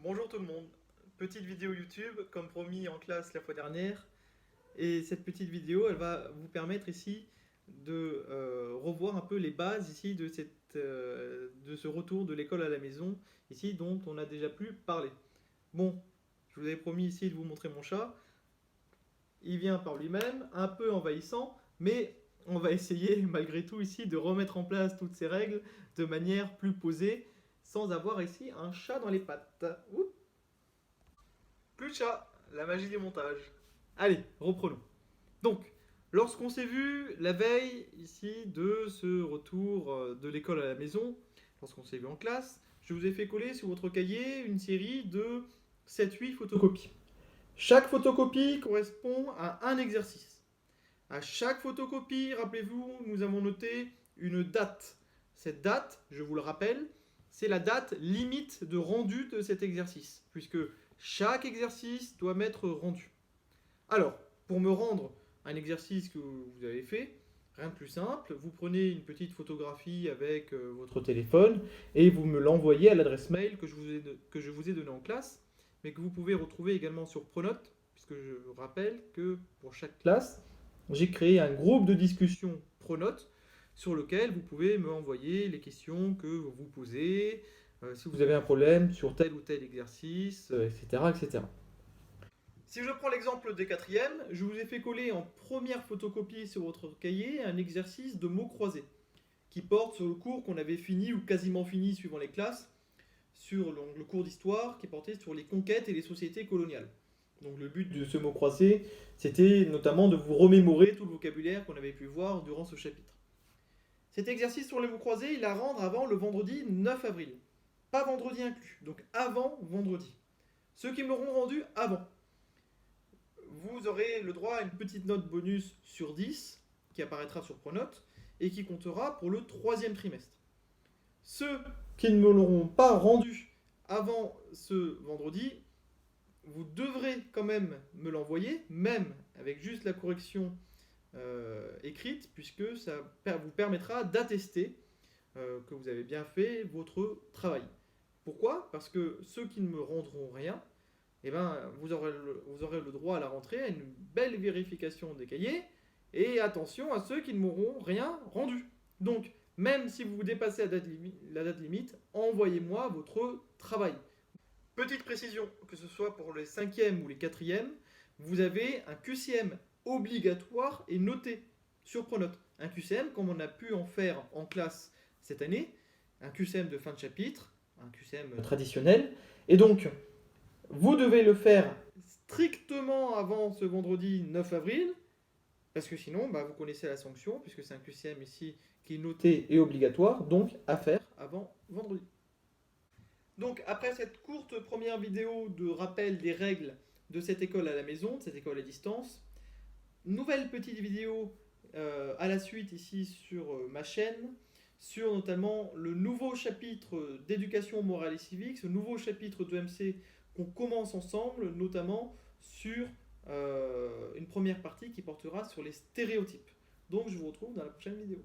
Bonjour tout le monde, petite vidéo YouTube comme promis en classe la fois dernière, et cette petite vidéo elle va vous permettre ici de revoir un peu les bases ici de ce retour de l'école à la maison ici dont on a déjà pu parler. Bon, je vous avais promis ici de vous montrer mon chat, il vient par lui-même, un peu envahissant, mais on va essayer malgré tout ici de remettre en place toutes ces règles de manière plus posée sans avoir ici un chat dans les pattes. Oups. Plus de chat, la magie du montage. Allez, reprenons. Donc, lorsqu'on s'est vu la veille ici de ce retour de l'école à la maison, lorsqu'on s'est vu en classe, je vous ai fait coller sur votre cahier une série de 7-8 photocopies. Chaque photocopie correspond à un exercice. À chaque photocopie, rappelez-vous, nous avons noté une date. Cette date, je vous le rappelle, c'est la date limite de rendu de cet exercice, puisque chaque exercice doit m'être rendu. Alors, pour me rendre un exercice que vous avez fait, rien de plus simple, vous prenez une petite photographie avec votre téléphone et vous me l'envoyez à l'adresse mail que je vous ai donnée en classe, mais que vous pouvez retrouver également sur Pronote, puisque je vous rappelle que pour chaque classe, j'ai créé un groupe de discussion Pronote sur lequel vous pouvez me envoyer les questions que vous posez, si vous avez un problème sur tel ou tel exercice, etc., etc. Si je prends l'exemple des quatrièmes, je vous ai fait coller en première photocopie sur votre cahier un exercice de mots croisés qui porte sur le cours qu'on avait fini ou quasiment fini suivant les classes, sur le cours d'histoire qui portait sur les conquêtes et les sociétés coloniales. Donc le but de ce mot croisé, c'était notamment de vous remémorer tout le vocabulaire qu'on avait pu voir durant ce chapitre. Cet exercice sur les mots croisés, il est à rendre avant le vendredi 9 avril. Pas vendredi inclus, donc avant vendredi. Ceux qui me l'auront rendu avant, vous aurez le droit à une petite note bonus sur 10 qui apparaîtra sur Pronote et qui comptera pour le troisième trimestre. Ceux qui ne me l'auront pas rendu avant ce vendredi, vous devrez quand même me l'envoyer, même avec juste la correction écrite, puisque ça vous permettra d'attester que vous avez bien fait votre travail. Pourquoi ? Parce que ceux qui ne me rendront rien, eh ben, vous aurez le droit à la rentrée à une belle vérification des cahiers, et attention à ceux qui ne m'auront rien rendu. Donc, même si vous dépassez la date limite, envoyez-moi votre travail. Petite précision, que ce soit pour les 5e ou les 4e, vous avez un QCM obligatoire et noté sur Pronote. Un QCM comme on a pu en faire en classe cette année, un QCM de fin de chapitre, un QCM traditionnel, et donc vous devez le faire strictement avant ce vendredi 9 avril, parce que sinon, vous connaissez la sanction, puisque c'est un QCM ici qui est noté et obligatoire, donc à faire avant vendredi. Donc après cette courte première vidéo de rappel des règles de cette école à la maison, de cette école à distance, nouvelle petite vidéo à la suite ici sur ma chaîne, sur notamment le nouveau chapitre d'éducation morale et civique, ce nouveau chapitre de MC qu'on commence ensemble, notamment sur une première partie qui portera sur les stéréotypes. Donc je vous retrouve dans la prochaine vidéo.